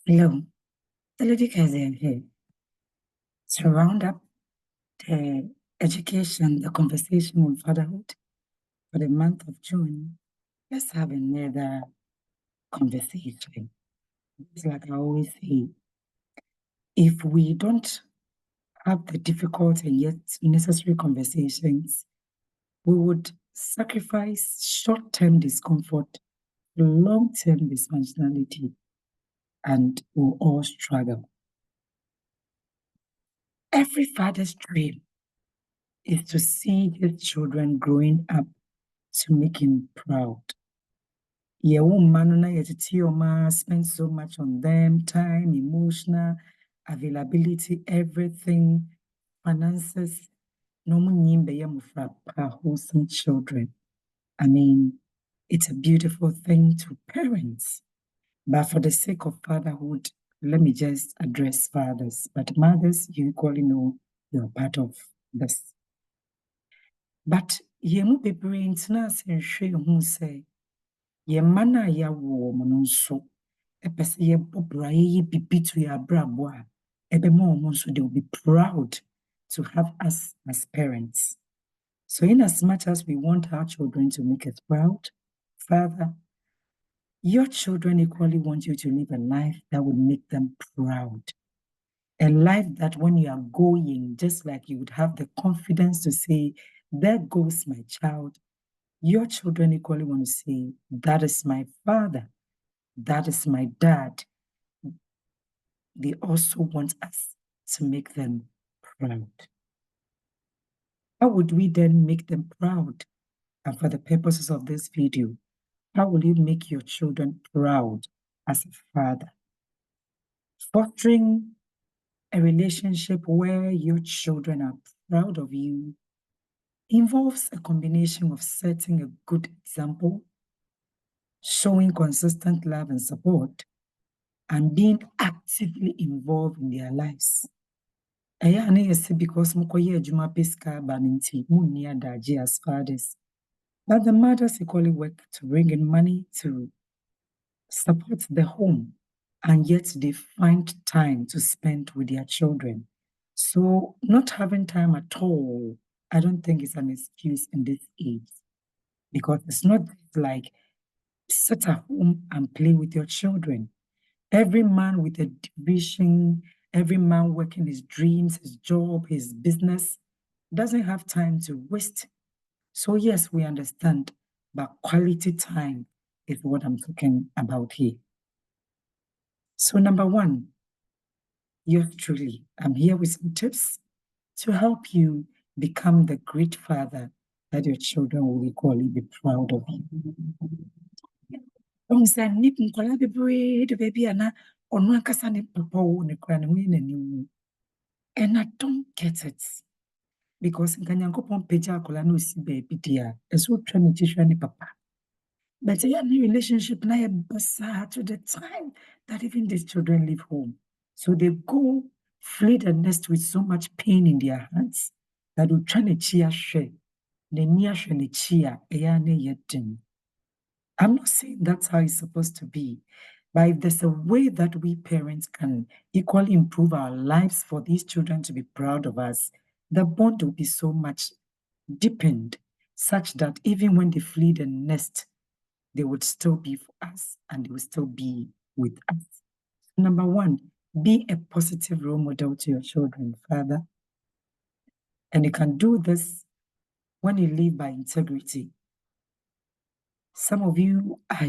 Hello, the lady Kazan here. To round up the education, the conversation on fatherhood for the month of June, let's have another conversation. It's like I always say, if we don't have the difficult and yet necessary conversations, we would sacrifice short-term discomfort for long-term dysfunctionality, and we'll all struggle. Every father's dream is to see his children growing up to make him proud. Spend so much on them, time, emotional availability, everything, finances. No wholesome children. I mean, it's a beautiful thing to parents. But for the sake of fatherhood, let me just address fathers. But mothers, you equally know you're part of this. But yemu bebree ntena ase nhwɛ hu sɛ yɛn mma no a yɛawo wɔn no nso pɛ sɛ yɛbɔ bra yɛyɛ bibi to yɛn abrabɔ a ɛbɛma wɔn nso they will be proud to have us as parents. So in as much as we want our children to make us proud, Father, your children equally want you to live a life that would make them proud. A life that when you are going, just like you would have the confidence to say, there goes my child. Your children equally want to say, that is my father. That is my dad. They also want us to make them proud. How would we then make them proud? And for the purposes of this video, how will you make your children proud as a father? Fostering a relationship where your children are proud of you involves a combination of setting a good example, showing consistent love and support, and being actively involved in their lives. Because as fathers, but the mothers equally work to bring in money to support the home, and yet they find time to spend with their children. So not having time at all, I don't think is an excuse in this age, because it's not like sit at home and play with your children. Every man with a vision, every man working his dreams, his job, his business, doesn't have time to waste. So yes, we understand, but quality time is what I'm talking about here. So number one, yours truly, I'm here with some tips to help you become the great father that your children will equally be proud of you. And I don't get it. Because Nyankopon pagya akola na osi baabi dia, ɛso twa ne tihwa ne papa. But yeah, the relationship na basa to the time that even these children leave home. So they go flee the nest with so much pain in their hearts that we try to cheer share. I'm not saying that's how it's supposed to be, but if there's a way that we parents can equally improve our lives for these children to be proud of us, the bond will be so much deepened, such that even when they flee the nest, they would still be for us and they will still be with us. Number one, be a positive role model to your children, Father. And you can do this when you live by integrity. Some of you are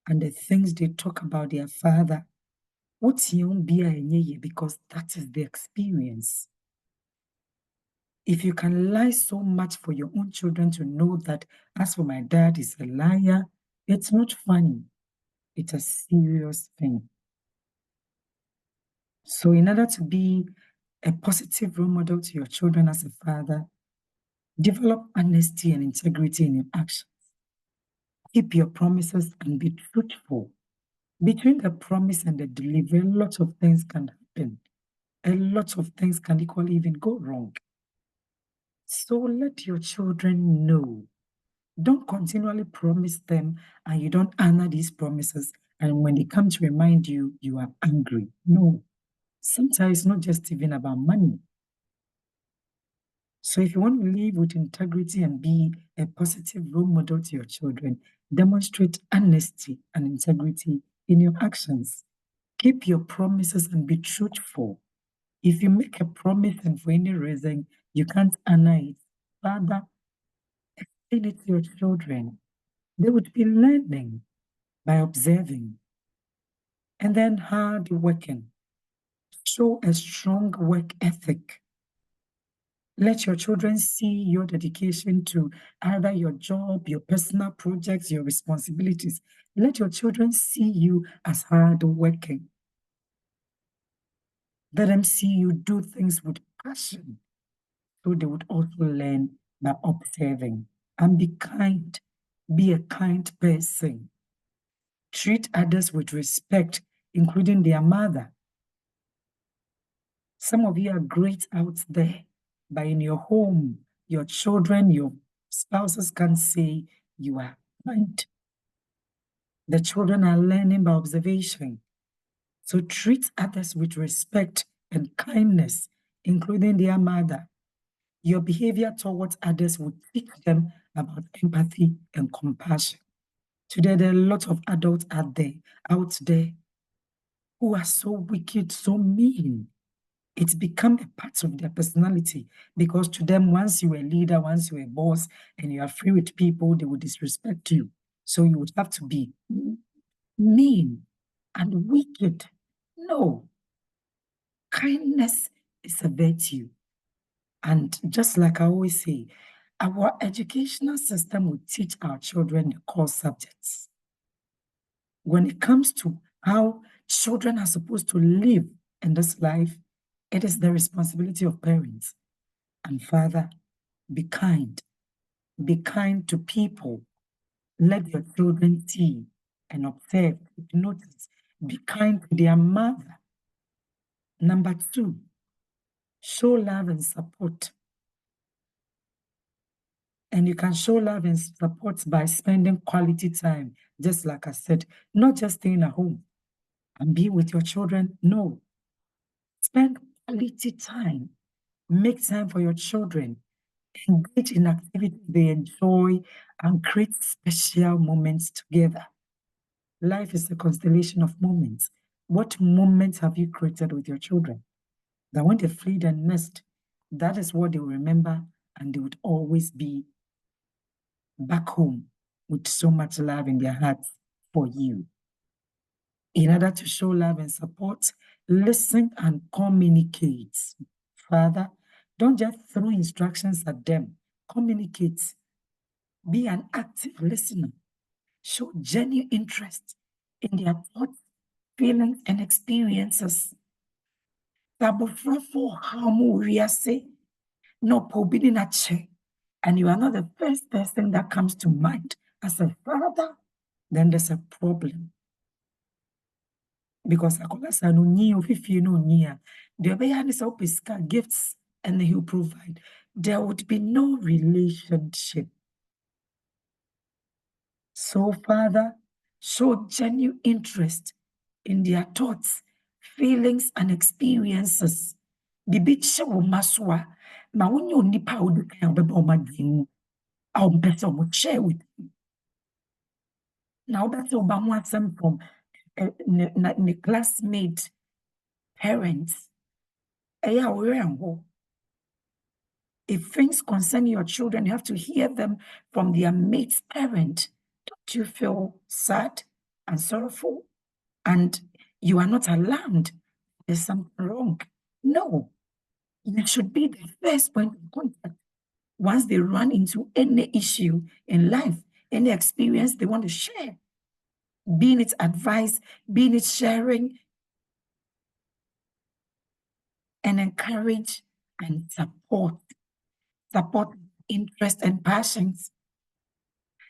and the things they talk about their father, because that is the experience. If you can lie so much for your own children to know that, as for my dad is a liar, it's not funny. It's a serious thing. So in order to be a positive role model to your children as a father, develop honesty and integrity in your actions. Keep your promises and be truthful. Between the promise and the delivery, a lot of things can happen. A lot of things can equally even go wrong. So let your children know Don't continually promise them and you don't honor these promises. And when they come to remind you, you are angry. No. Sometimes it's not just even about money. So if you want to live with integrity and be a positive role model to your children, demonstrate honesty and integrity in your actions. Keep your promises and be truthful. If you make a promise and for any reason you can't honor it, Father, explain it to your children. They would be learning by observing. And then hard working. Show a strong work ethic. Let your children see your dedication to either your job, your personal projects, your responsibilities. Let your children see you as hard working. Let them see you do things with passion, so they would also learn by observing. And be kind. Be a kind person. Treat others with respect, including their mother. Some of you are great out there, but in your home, your children, your spouses can say you are kind. The children are learning by observation. So treat others with respect and kindness, including their mother. Your behavior towards others will teach them about empathy and compassion. Today, there are a lot of adults out there who are so wicked, so mean. It's become a part of their personality because to them, once you're a leader, once you're a boss, and you are free with people, they will disrespect you. So you would have to be mean and wicked. No. Kindness is a virtue. And just like I always say, our educational system will teach our children the core subjects. When it comes to how children are supposed to live in this life, it is the responsibility of parents. And Father, be kind. Be kind to people. Let your children see and observe, notice. Be kind to their mother. Number 2, show love and support. And you can show love and support by spending quality time, just like I said, not just staying at home and be with your children. No. Spend quality time. Make time for your children. Engage in activities they enjoy and create special moments together. Life is a constellation of moments. What moments have you created with your children? That when they fled and missed, that is what they will remember, and they would always be back home with so much love in their hearts for you. In order to show love and support, listen and communicate. Father, don't just throw instructions at them. Communicate. Be an active listener. Show genuine interest in their thoughts, feelings, and experiences. And you are not the first person that comes to mind as a father, then there's a problem. Because akolasa no nyi ofifie no nyi a the obeya ne so pesika gifts and he'll provide, there would be no relationship. So Father, show genuine interest in their thoughts, feelings, and experiences. Bibi che wo maswa ma wonye onipa odukan obeba omadwin a ompese omo share with you. Now that's oba ho asem from the classmate parents. If things concern your children, you have to hear them from their mate's parent. Don't you feel sad and sorrowful? And you are not alarmed there's something wrong. No, you should be the first point of contact once they run into any issue in life, any experience they want to share, being it advice, being it sharing, and encourage and support interest and passions.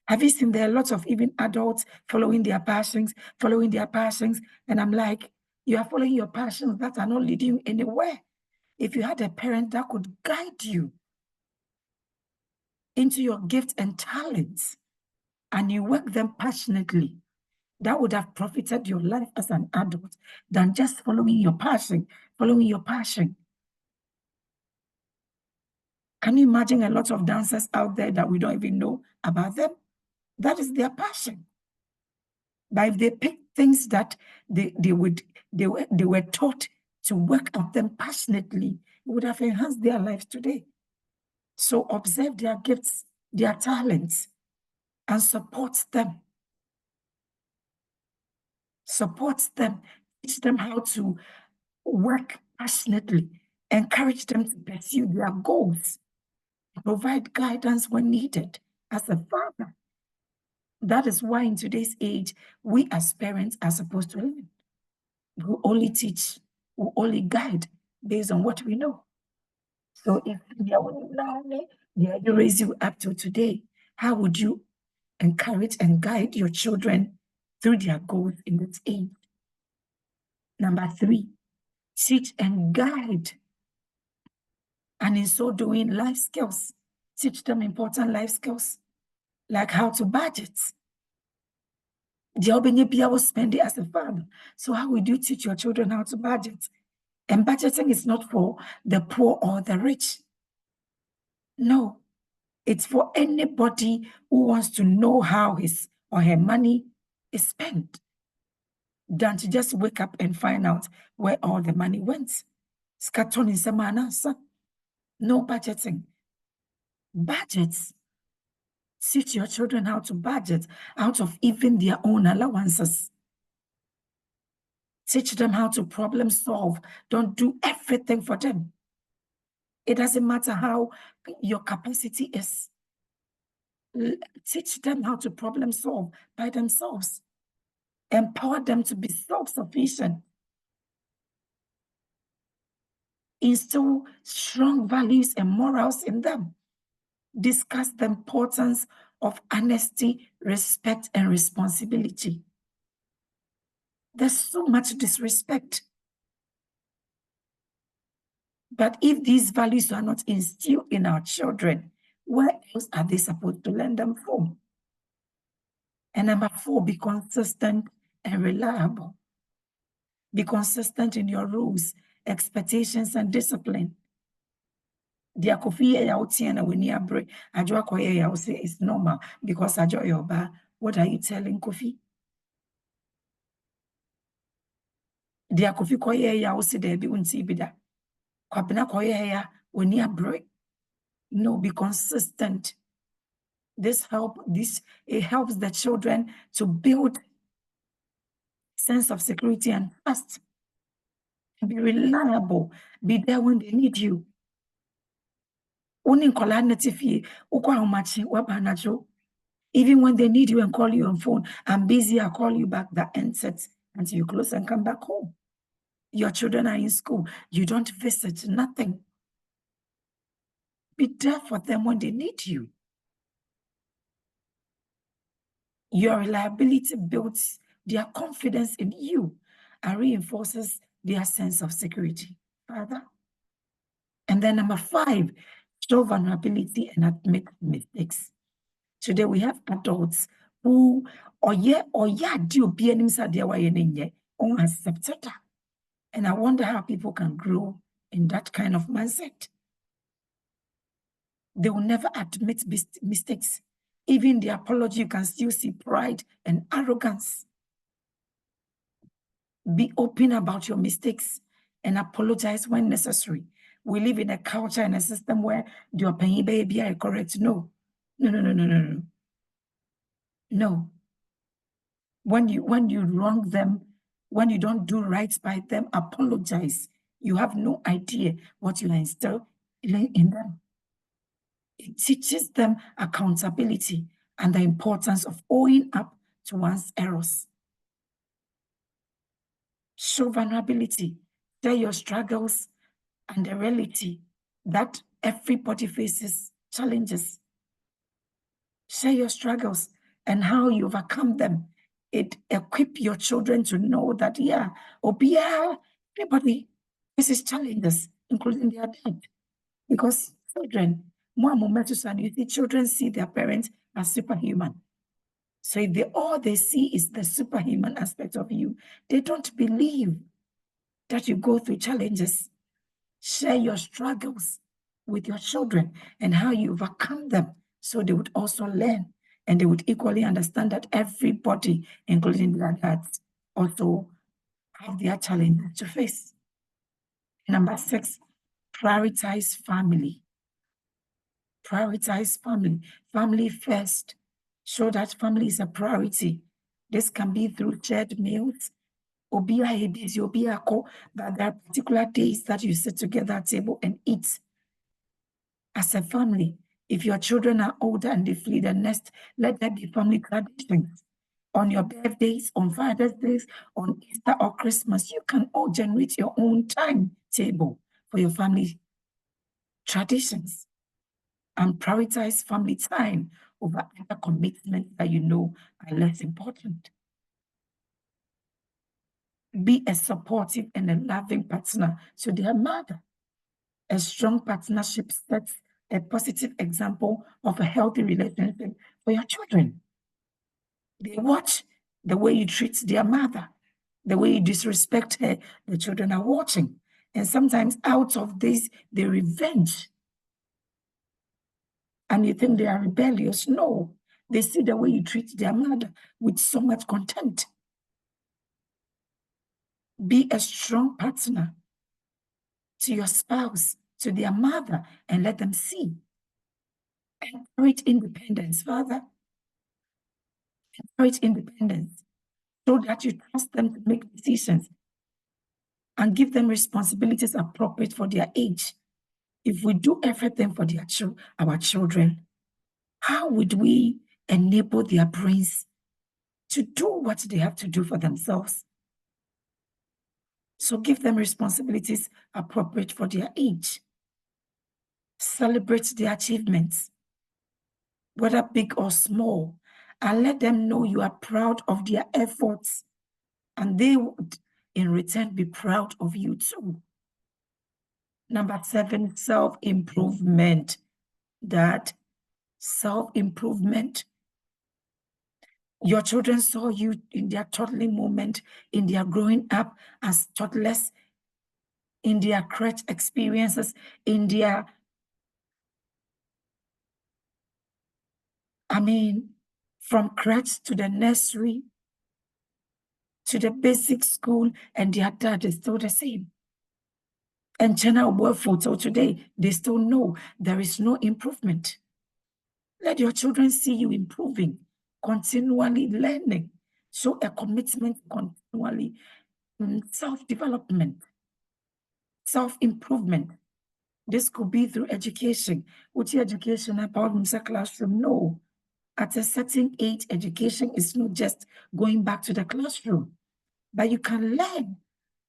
Have you seen there are lots of even adults following their passions, and I'm like, you are following your passions that are not leading you anywhere. If you had a parent that could guide you into your gifts and talents, and you work them passionately, that would have profited your life as an adult than just following your passion. Can you imagine a lot of dancers out there that we don't even know about them? That is their passion. But if they pick things that they were taught to work at them passionately, it would have enhanced their lives today. So observe their gifts, their talents, and support them. Support them. Teach them how to work passionately. Encourage them to pursue their goals. Provide guidance when needed as a father. That is why in today's age, we as parents are supposed to learn. We only teach, we only guide based on what we know. So if they raise you up to today, how would you encourage and guide your children through their goals in this age? Number 3, teach and guide. And in so doing, life skills. Teach them important life skills, like how to budget. Will spend it as a father. So how would you teach your children how to budget? And budgeting is not for the poor or the rich. No, it's for anybody who wants to know how his or her money is spent, than to just wake up and find out where all the money went. No budgeting. Budgets. Teach your children how to budget out of even their own allowances. Teach them how to problem solve. Don't do everything for them. It doesn't matter how your capacity is. Teach them how to problem solve by themselves. Empower them to be self-sufficient. Instill strong values and morals in them. Discuss the importance of honesty, respect, and responsibility. There's so much disrespect. But if these values are not instilled in our children, where else are they supposed to learn them from? And number 4, be consistent and reliable. Be consistent in your rules, expectations, and discipline. The it's normal because what are you telling Kofi? The Kofi koye ya usi debi unti bida. Kwabena koye ya weni abre. No, be consistent. It helps the children to build sense of security and trust. Be reliable. Be there when they need you. Even when they need you and call you on phone, I'm busy, I'll call you back. That ends it until you close and come back home. Your children are in school. You don't visit, nothing. Be there for them when they need you. Your reliability builds their confidence in you and reinforces their sense of security. Father. And then number 5, show vulnerability and admit mistakes. Today we have adults who unaccepted. And I wonder how people can grow in that kind of mindset. They will never admit mistakes. Even the apology, you can still see pride and arrogance. Be open about your mistakes and apologize when necessary. We live in a culture and a system where your pain baby are correct. No. No. When you wrong them, when you don't do right by them, apologize. You have no idea what you are instilling in them. It teaches them accountability and the importance of owing up to one's errors. Show vulnerability. Share your struggles and the reality that everybody faces challenges. Share your struggles and how you overcome them. It equip your children to know that, everybody faces challenges, including their dad. Because children, You see, children see their parents as superhuman. So if all they see is the superhuman aspect of you, they don't believe that you go through challenges. Share your struggles with your children and how you overcome them, so they would also learn, and they would equally understand that everybody, including their dads, also have their challenges to face. Number 6, prioritize family. Prioritize family. Family first. Show that family is a priority. This can be through shared meals. But there are particular days that you sit together at table and eat as a family. If your children are older and they flee the nest, let there be family traditions. On your birthdays, on Father's Days, on Easter or Christmas, you can all generate your own timetable for your family traditions and prioritize family time over other commitments that you know are less important. Be a supportive and a loving partner to their mother. A strong partnership sets a positive example of a healthy relationship for your children. They watch the way you treat their mother, the way you disrespect her, the children are watching. And sometimes out of this, they revenge. And you think they are rebellious. No, they see the way you treat their mother with so much contempt. Be a strong partner to your spouse, to their mother, and let them see. Encourage independence, Father. Encourage independence so that you trust them to make decisions and give them responsibilities appropriate for their age. If we do everything for our children, how would we enable their brains to do what they have to do for themselves? So give them responsibilities appropriate for their age. Celebrate their achievements, whether big or small, and let them know you are proud of their efforts, and they would, in return, be proud of you too. Number 7, self-improvement. That self-improvement. Your children saw you in their toddling moment, in their growing up as toddlers, in their crèche experiences, in their, from crèche to the nursery, to the basic school, and their dad is still the same. And China World till today, they still know there is no improvement. Let your children see you improving, continually learning. Show a commitment continually, self-development, self-improvement. This could be through education. What's your education about in the classroom? No. At a certain age, education is not just going back to the classroom, but you can learn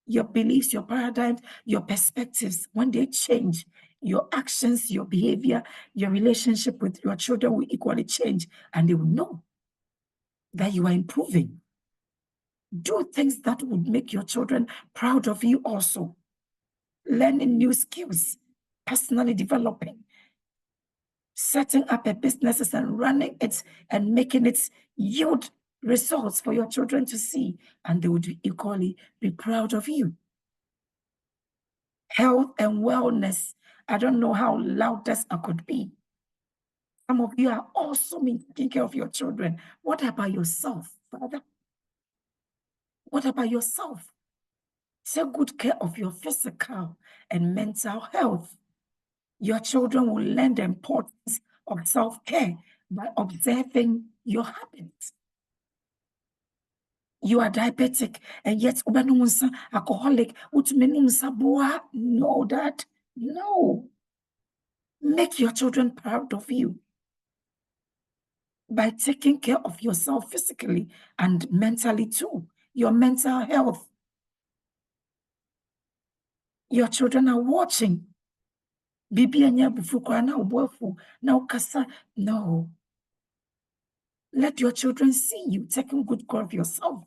your beliefs, your paradigms, your perspectives. When they change, your actions, your behavior, your relationship with your children will equally change, and they will know that you are improving. Do things that would make your children proud of you also. Learning new skills, personally developing, setting up a business and running it and making it yield results for your children to see, and they would equally be proud of you. Health and wellness. I don't know how loud this could be. Some of you are also taking care of your children. What about yourself, Father? What about yourself? Take good care of your physical and mental health. Your children will learn the importance of self-care by observing your habits. You are diabetic and yet alcoholic. No, that no. Make your children proud of you by taking care of yourself physically and mentally too. Your mental health. Your children are watching. No. Let your children see you taking good care of yourself.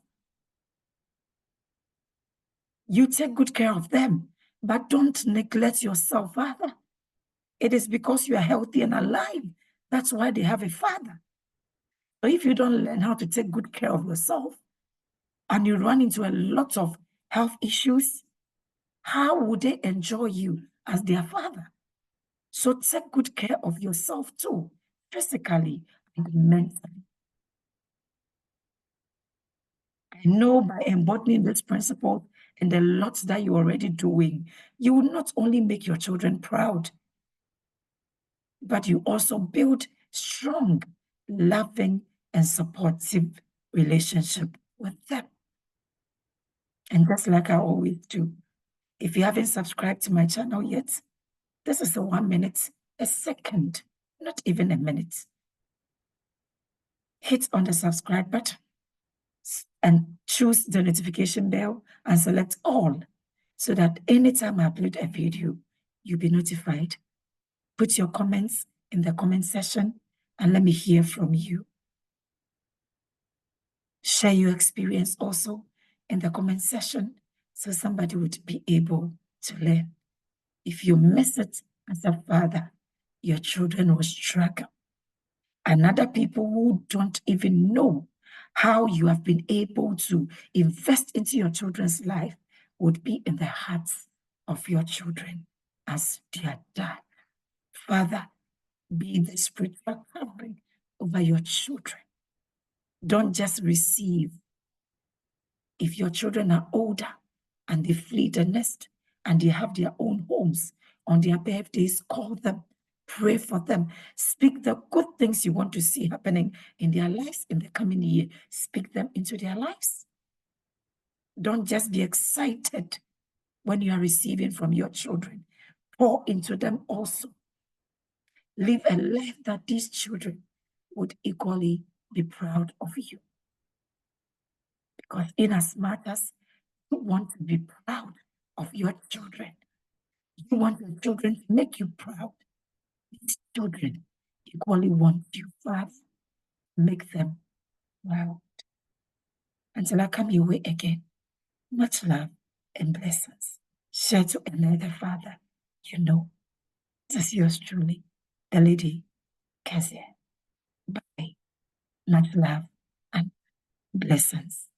You take good care of them, but don't neglect yourself, Father. It is because you are healthy and alive. That's why they have a father. But if you don't learn how to take good care of yourself and you run into a lot of health issues, how would they enjoy you as their father? So take good care of yourself too, physically and mentally. I know by embodying this principle and the lots that you're already doing, you will not only make your children proud, but you also build strong, loving, and supportive relationship with them. And just like I always do, if you haven't subscribed to my channel yet, this is a 1 minute, a second, not even a minute. Hit on the subscribe button and choose the notification bell and select all so that anytime I upload a video, you'll be notified. Put your comments in the comment section and let me hear from you. Share your experience also in the comment section so somebody would be able to learn. If you miss it as a father, your children will struggle. And other people who don't even know how you have been able to invest into your children's life would be in the hearts of your children as their dad. Father, be the spiritual covering over your children. Don't just receive. If your children are older and they flee the nest and they have their own homes, on their birthdays, call them, pray for them, speak the good things you want to see happening in their lives in the coming year. Speak them into their lives. Don't just be excited when you are receiving from your children. Pour into them also. Live a life that these children would equally be proud of you. Because in as much as you want to be proud of your children, you want your children to make you proud. These children equally want you, Father. Make them proud. Until I come your way again, much love and blessings. Share to another father you know. This is yours truly, the Lady Kezia. Bye. Much love and blessings.